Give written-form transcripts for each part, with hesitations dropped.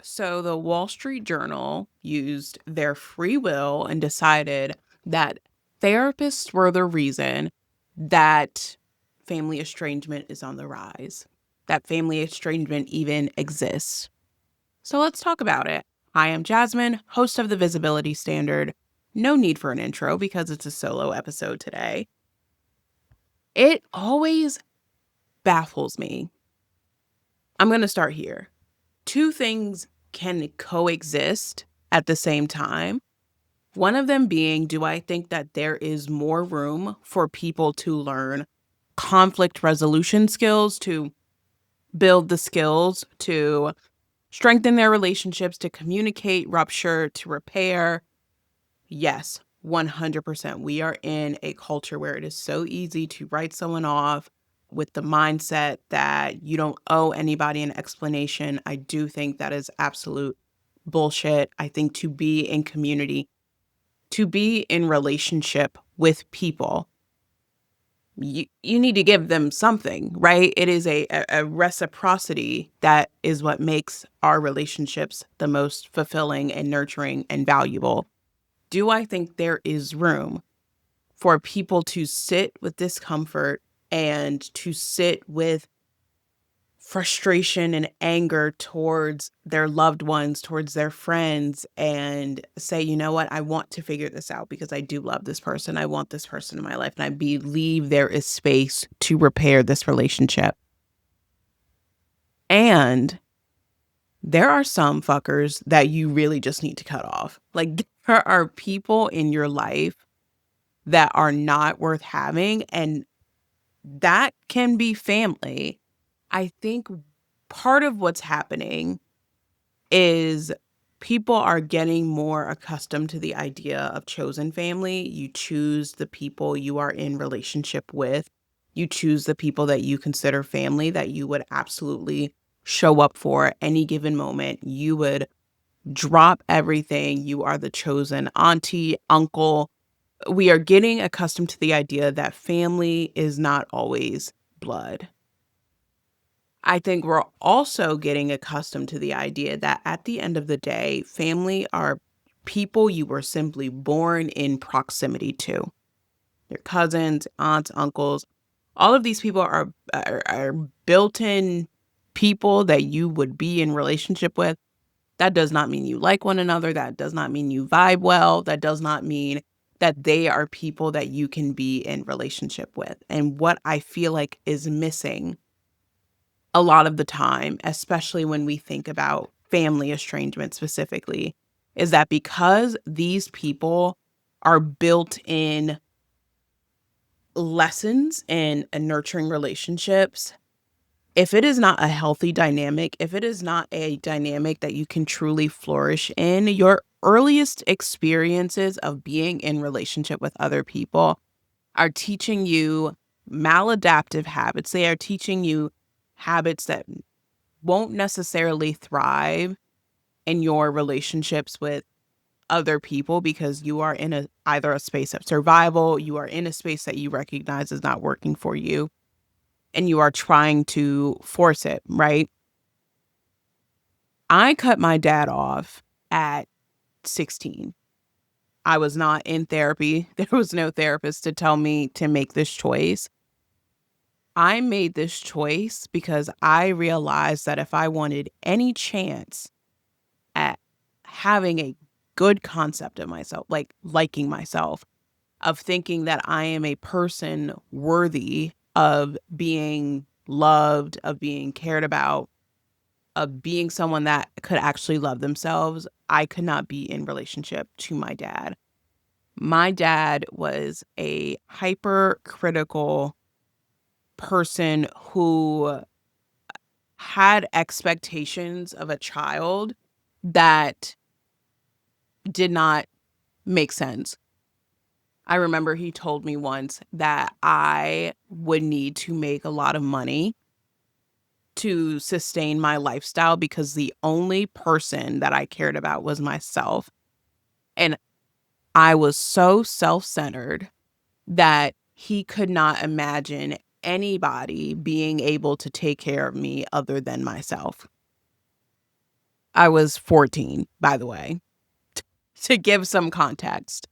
So the Wall Street Journal used their free will and decided that therapists were the reason that family estrangement is on the rise, that family estrangement even exists. So let's talk about it. Hi, I'm Jasmine, host of the Visibility Standard. No need for an intro because it's a solo episode today. It always baffles me. I'm going to start here. Two things can coexist at the same time. One of them being, do I think that there is more room for people to learn conflict resolution skills, to build the skills to strengthen their relationships, to communicate, rupture, to repair? Yes, 100%. We are in a culture where it is so easy to write someone off with the mindset that you don't owe anybody an explanation. I do think that is absolute bullshit. I think to be in community, to be in relationship with people, you need to give them something, right? It is a reciprocity that is what makes our relationships the most fulfilling and nurturing and valuable. Do I think there is room for people to sit with discomfort and to sit with frustration and anger towards their loved ones, towards their friends, and say, you know what, I want to figure this out because I do love this person. I want this person in my life. And I believe there is space to repair this relationship. And there are some fuckers that you really just need to cut off. Like, there are people in your life that are not worth having, and that can be family. I think part of what's happening is people are getting more accustomed to the idea of chosen family. You choose the people you are in relationship with. You choose the people that you consider family, that you would absolutely show up for at any given moment. You would drop everything. You are the chosen auntie, uncle. We are getting accustomed to the idea that family is not always blood. I think we're also getting accustomed to the idea that at the end of the day, family are people you were simply born in proximity to. Your cousins, aunts, uncles, all of these people are built-in people that you would be in relationship with. That does not mean you like one another. That does not mean you vibe well. That does not mean that they are people that you can be in relationship with. And what I feel like is missing a lot of the time, especially when we think about family estrangement specifically, is that because these people are built in lessons in nurturing relationships, if it is not a healthy dynamic, if it is not a dynamic that you can truly flourish in, your earliest experiences of being in relationship with other people are teaching you maladaptive habits. They are teaching you habits that won't necessarily thrive in your relationships with other people because you are in either a space of survival, you are in a space that you recognize is not working for you, and you are trying to force it, right? I cut my dad off at 16. I was not in therapy. There was no therapist to tell me to make this choice. I made this choice because I realized that if I wanted any chance at having a good concept of myself, like liking myself, of thinking that I am a person worthy of being loved, of being cared about, of being someone that could actually love themselves, I could not be in relationship to my dad. My dad was a hypercritical person who had expectations of a child that did not make sense. I remember he told me once that I would need to make a lot of money to sustain my lifestyle because the only person that I cared about was myself. And I was so self-centered that he could not imagine anybody being able to take care of me other than myself. I was 14, by the way, to give some context.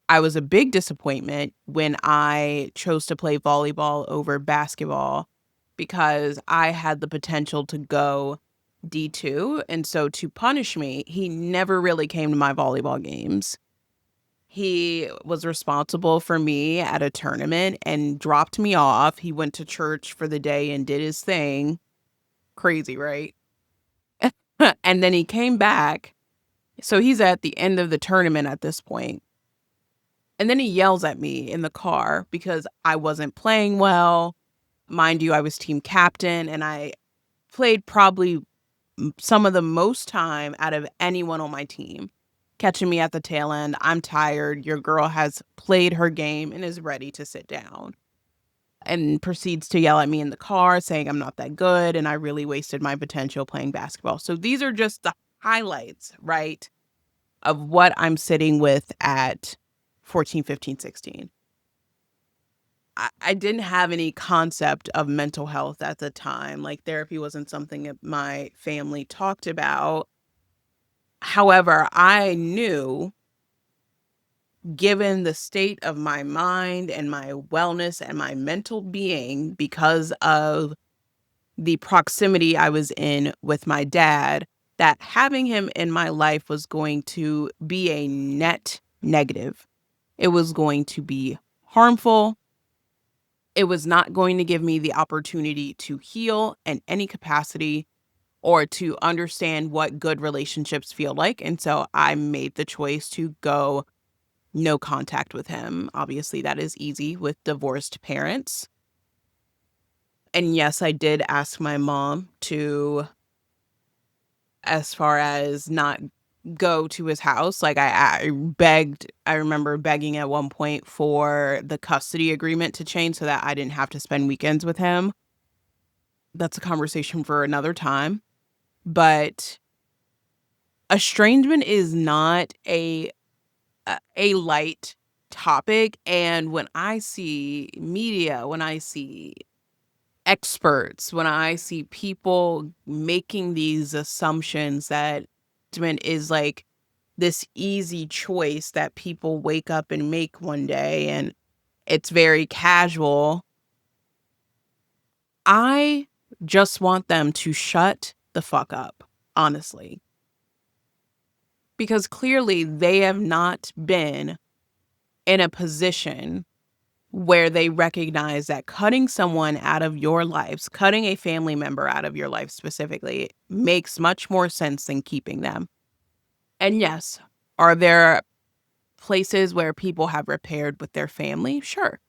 I was a big disappointment when I chose to play volleyball over basketball because I had the potential to go D2. And so to punish me, he never really came to my volleyball games. He was responsible for me at a tournament and dropped me off. He went to church for the day and did his thing. Crazy, right? And then he came back. So he's at the end of the tournament at this point. And then he yells at me in the car because I wasn't playing well. Mind you, I was team captain and I played probably some of the most time out of anyone on my team. Catching me at the tail end. I'm tired. Your girl has played her game and is ready to sit down. And proceeds to yell at me in the car saying I'm not that good and I really wasted my potential playing basketball. So these are just the highlights, right, of what I'm sitting with at 14, 15, 16. I didn't have any concept of mental health at the time. Like therapy wasn't something that my family talked about. However, I knew, given the state of my mind and my wellness and my mental being, because of the proximity I was in with my dad, that having him in my life was going to be a net negative. It was going to be harmful. It was not going to give me the opportunity to heal in any capacity or to understand what good relationships feel like. And so I made the choice to go no contact with him. Obviously, that is easy with divorced parents. And yes, I did ask my mom to, as far as not go to his house. Like I begged, I remember begging at one point for the custody agreement to change so that I didn't have to spend weekends with him. That's a conversation for another time. But estrangement is not a light topic. And when I see media, when I see experts, when I see people making these assumptions that estrangement is like this easy choice that people wake up and make one day and it's very casual, I just want them to shut the fuck up, honestly. Because clearly they have not been in a position where they recognize that cutting someone out of your lives, cutting a family member out of your life specifically, makes much more sense than keeping them. And yes, are there places where people have repaired with their family? Sure.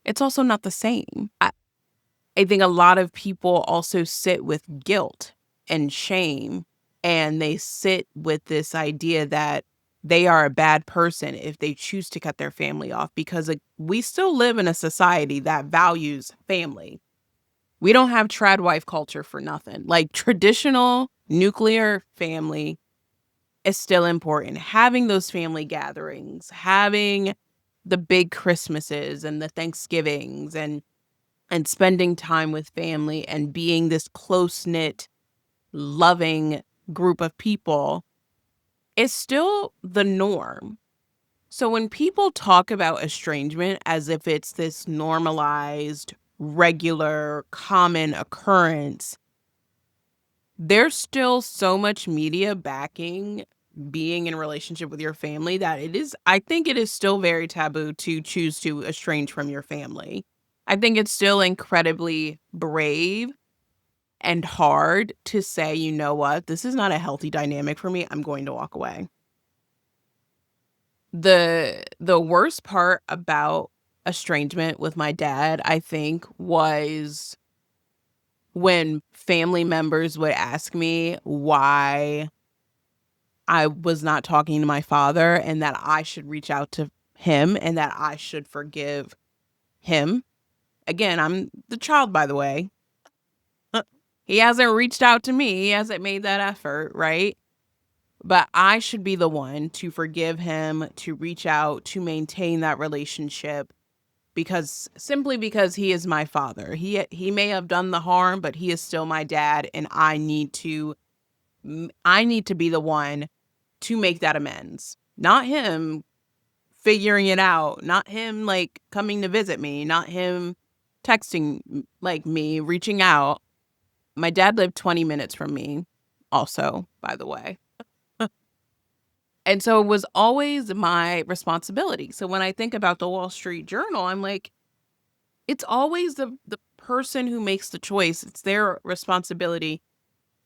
It's also not the same. I think a lot of people also sit with guilt and shame, and they sit with this idea that they are a bad person if they choose to cut their family off because we still live in a society that values family. We don't have trad wife culture for nothing. Like traditional nuclear family is still important. Having those family gatherings, having the big Christmases and the Thanksgivings and spending time with family and being this close-knit, loving group of people is still the norm. So when people talk about estrangement as if it's this normalized, regular, common occurrence, there's still so much media backing being in a relationship with your family that I think it is still very taboo to choose to estrange from your family. I think it's still incredibly brave and hard to say, you know what, this is not a healthy dynamic for me. I'm going to walk away. The worst part about estrangement with my dad, I think, was when family members would ask me why I was not talking to my father and that I should reach out to him and that I should forgive him. Again, I'm the child, by the way. He hasn't reached out to me. He hasn't made that effort, right? But I should be the one to forgive him, to reach out, to maintain that relationship simply because he is my father. He may have done the harm, but he is still my dad and I need to I need to be the one to make that amends, not him figuring it out, not him, like, coming to visit me, not him texting, like, me, reaching out. My dad lived 20 minutes from me also, by the way. And so it was always my responsibility. So when I think about the Wall Street Journal, I'm like, it's always the person who makes the choice. It's their responsibility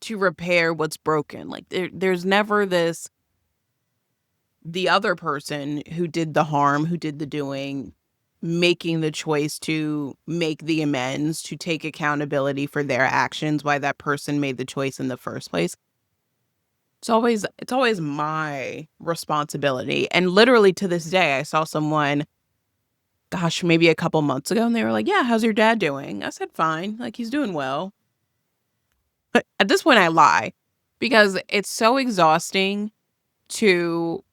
to repair what's broken. Like there's never this the other person who did the harm, who did the doing, making the choice to make the amends, to take accountability for their actions, why that person made the choice in the first place. It's always my responsibility. And literally to this day, I saw someone, gosh, maybe a couple months ago, and they were like, "Yeah, how's your dad doing?" I said, "Fine, like he's doing well." But at this point, I lie because it's so exhausting to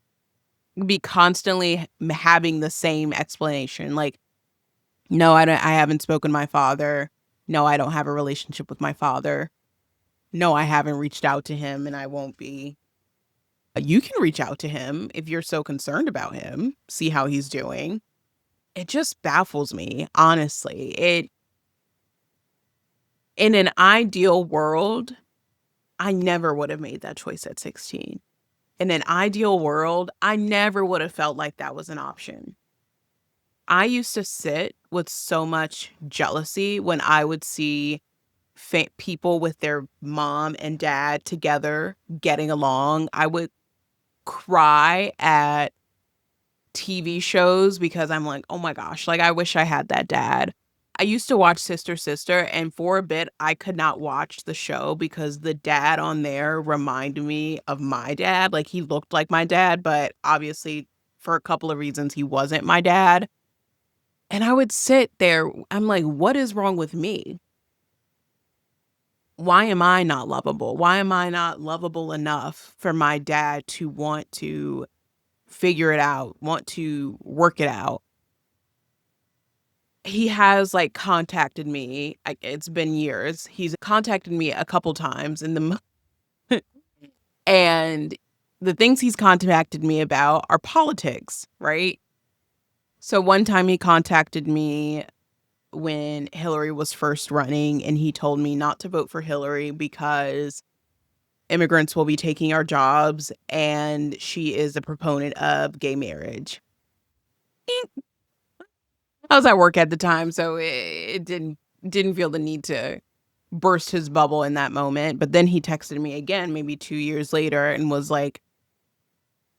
be constantly having the same explanation. Like, no, I haven't spoken to my father. No, I don't have a relationship with my father. No, I haven't reached out to him and I won't be. You can reach out to him if you're so concerned about him, see how he's doing. It just baffles me, honestly. In an ideal world, I never would have made that choice at 16. In an ideal world, I never would have felt like that was an option. I used to sit with so much jealousy when I would see people with their mom and dad together getting along. I would cry at TV shows because I'm like, "Oh my gosh, like, I wish I had that dad." I used to watch Sister Sister, and for a bit, I could not watch the show because the dad on there reminded me of my dad. Like, he looked like my dad, but obviously, for a couple of reasons, he wasn't my dad. And I would sit there, I'm like, "What is wrong with me? Why am I not lovable? Why am I not lovable enough for my dad to want to figure it out, want to work it out?" He has, like, contacted me, it's been years. He's contacted me a couple times in the and the things he's contacted me about are politics, right? So one time he contacted me when Hillary was first running, and he told me not to vote for Hillary because immigrants will be taking our jobs, and she is a proponent of gay marriage. I was at work at the time, so it didn't feel the need to burst his bubble in that moment, but then he texted me again maybe 2 years later and was like,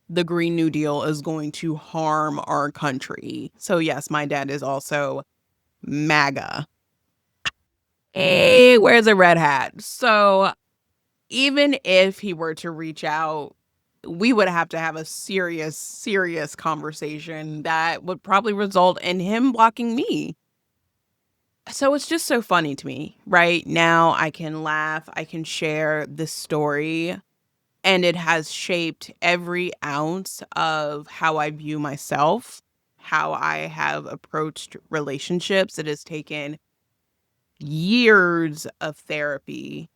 "The Green New Deal is going to harm our country." So, yes, my dad is also MAGA. He wears a red hat. So, even if he were to reach out, we would have to have a serious, serious conversation that would probably result in him blocking me. So it's just so funny to me. Right now, I can laugh, I can share this story, and it has shaped every ounce of how I view myself, how I have approached relationships. It has taken years of therapy,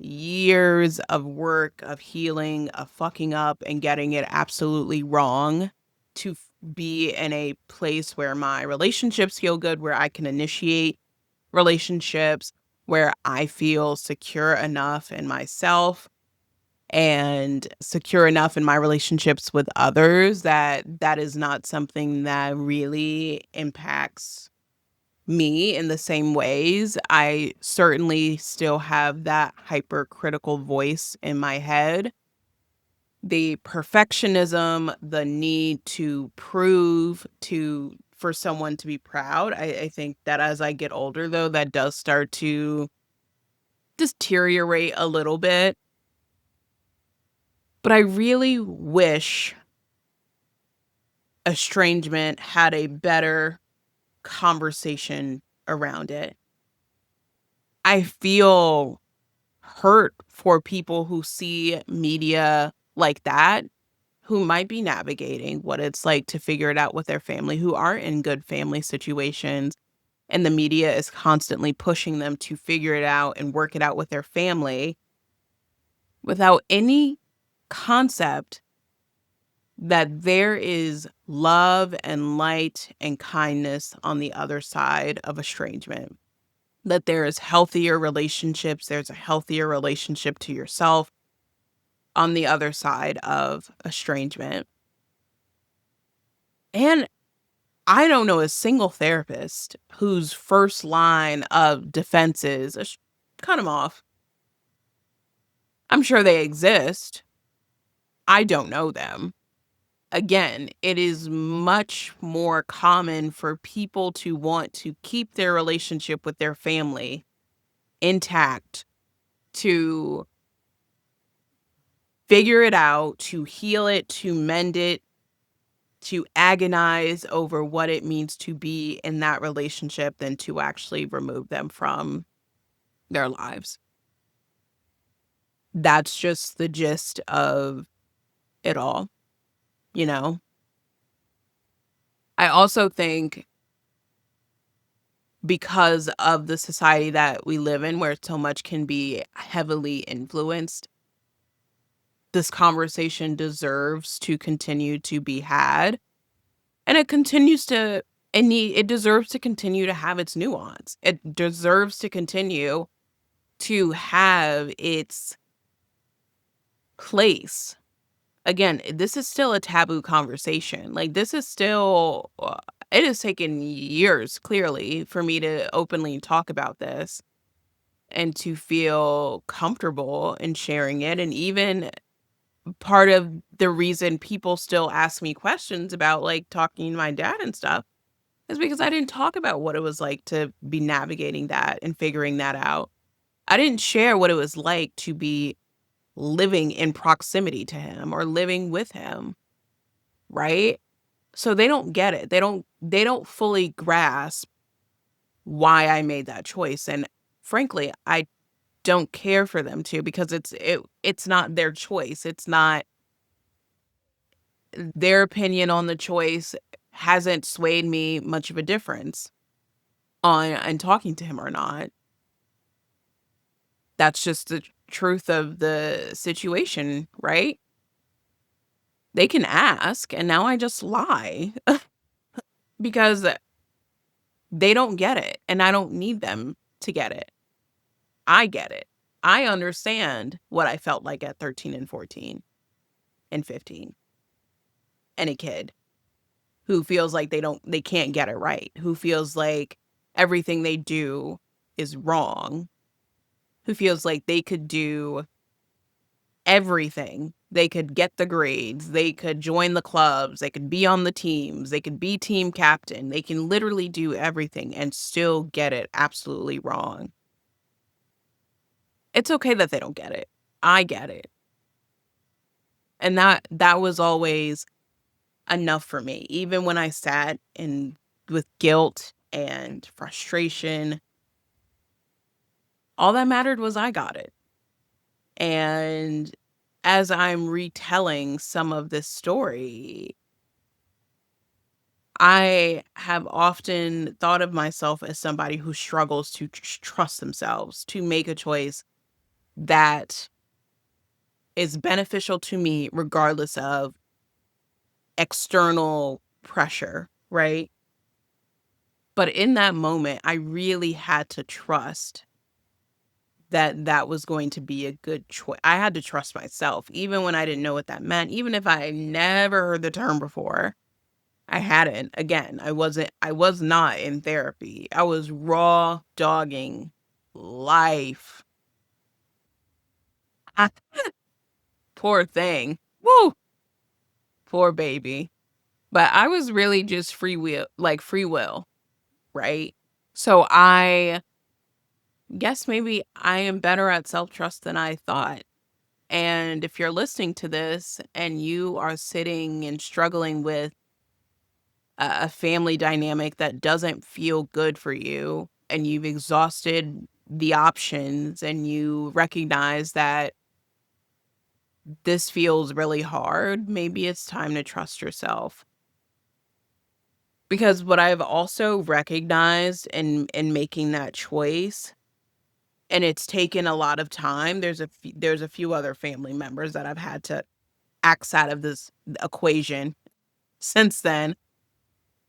years of work, of healing, of fucking up and getting it absolutely wrong to be in a place where my relationships feel good, where I can initiate relationships, where I feel secure enough in myself and secure enough in my relationships with others that that is not something that really impacts me in the same ways. I certainly still have that hypercritical voice in my head. The perfectionism, the need to prove to for someone to be proud. I think that as I get older though, that does start to deteriorate a little bit. But I really wish Estrangement had a better conversation around it. I feel hurt for people who see media like that, who might be navigating what it's like to figure it out with their family, who are in good family situations, and the media is constantly pushing them to figure it out and work it out with their family. without any concept that there is love and light and kindness on the other side of estrangement, that there is healthier relationships, there's a healthier relationship to yourself on the other side of estrangement. And I don't know a single therapist whose first line of defense is cut them off. I'm sure they exist. I don't know them. Again, it is much more common for people to want to keep their relationship with their family intact, to figure it out, to heal it, to mend it, to agonize over what it means to be in that relationship than to actually remove them from their lives. That's just the gist of it all, you know? I also think because of the society that we live in where so much can be heavily influenced, this conversation deserves to continue to be had, and it deserves to continue to have its nuance. It deserves to continue to have its place. Again, this is still a taboo conversation. Like, this is still it has taken years, clearly, for me to openly talk about this and to feel comfortable in sharing it. And even part of the reason people still ask me questions about, like, talking to my dad and stuff is because I didn't talk about what it was like to be navigating that and figuring that out. I didn't share what it was like to be living in proximity to him or living with him, right? So they don't get it. They don't fully grasp why I made that choice, and frankly, I don't care for them to, because it's not their choice. It's not their opinion on the choice hasn't swayed me much of a difference on talking to him or not. That's just the truth of the situation, right? They can ask, and now I just lie because they don't get it, and I don't need them to get it. I get it. I understand what I felt like at 13 and 14 and 15, and a kid who feels like they can't get it right, who feels like everything they do is wrong, who feels like they could do everything. They could get the grades, they could join the clubs, they could be on the teams, they could be team captain, they can literally do everything and still get it absolutely wrong. It's okay that they don't get it. I get it. And that was always enough for me. Even when I sat in with guilt and frustration, all that mattered was I got it. And as I'm retelling some of this story, I have often thought of myself as somebody who struggles to trust themselves, to make a choice that is beneficial to me regardless of external pressure, right? But in that moment, I really had to trust that that was going to be a good choice. I had to trust myself, even when I didn't know what that meant, even if I never heard the term before. I hadn't. Again, I was not in therapy. I was raw dogging life. Ah, poor thing. Woo! Poor baby. But I was really just free will, right? So I guess maybe I am better at self-trust than I thought. And if you're listening to this and you are sitting and struggling with a family dynamic that doesn't feel good for you, and you've exhausted the options, and you recognize that this feels really hard, maybe it's time to trust yourself. Because what I've also recognized in making that choice and it's taken a lot of time. There's a few other family members that I've had to axe out of this equation since then.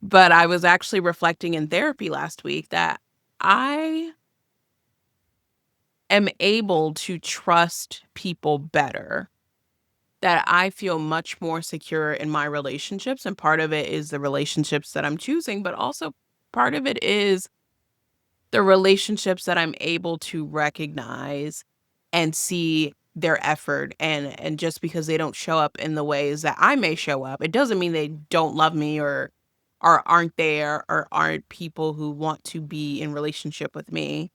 But I was actually reflecting in therapy last week that I am able to trust people better, that I feel much more secure in my relationships. And part of it is the relationships that I'm choosing, but also part of it is the relationships that I'm able to recognize and see their effort, and just because they don't show up in the ways that I may show up, it doesn't mean they don't love me or aren't there or aren't people who want to be in relationship with me.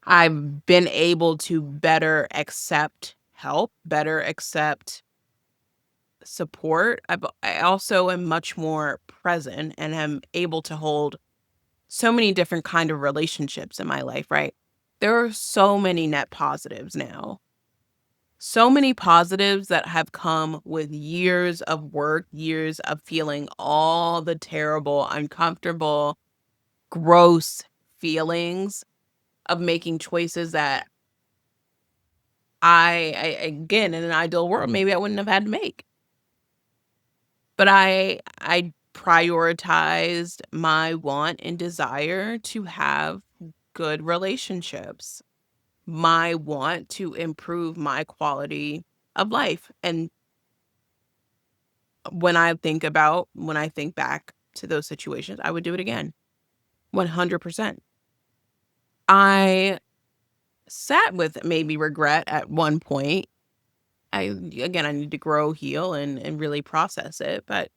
I've been able to better accept help, better accept support. I also am much more present and am able to hold so many different kind of relationships in my life, right? There are so many net positives now. So many positives that have come with years of work, years of feeling all the terrible, uncomfortable, gross feelings of making choices that again, in an ideal world, maybe I wouldn't have had to make. But I prioritized my want and desire to have good relationships, my want to improve my quality of life. And when I think back to those situations, I would do it again. 100%. I sat with maybe regret at one point. I need to grow, heal, and really process it, but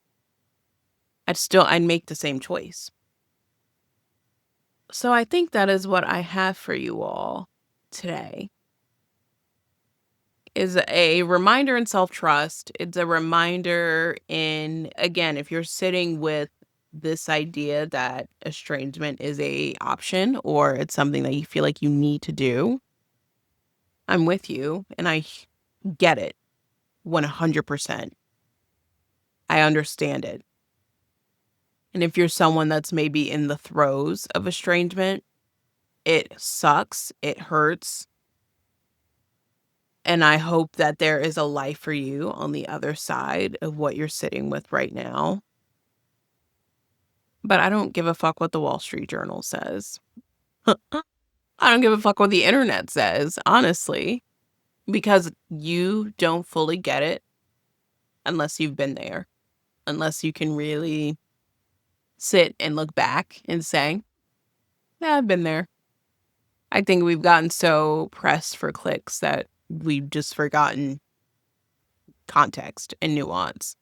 I'd make the same choice. So I think that is what I have for you all today, is a reminder in self-trust. It's a reminder in, again, if you're sitting with this idea that estrangement is a option or it's something that you feel like you need to do, I'm with you and get it 100%. I understand it. And if you're someone that's maybe in the throes of estrangement, it sucks, it hurts, and I hope that there is a life for you on the other side of what you're sitting with right now. But I don't give a fuck what the Wall Street Journal says. I don't give a fuck what the internet says, honestly, because you don't fully get it unless you've been there, unless you can really sit and look back and say, yeah, I've been there. I think we've gotten so pressed for clicks that we've just forgotten context and nuance.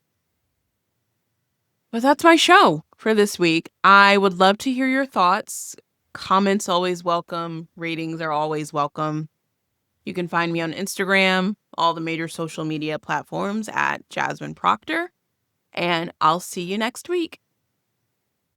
But that's my show for this week. I would love to hear your thoughts. Comments always welcome. Ratings are always welcome. You can find me on Instagram, all the major social media platforms at Jasmine Proctor. And I'll see you next week.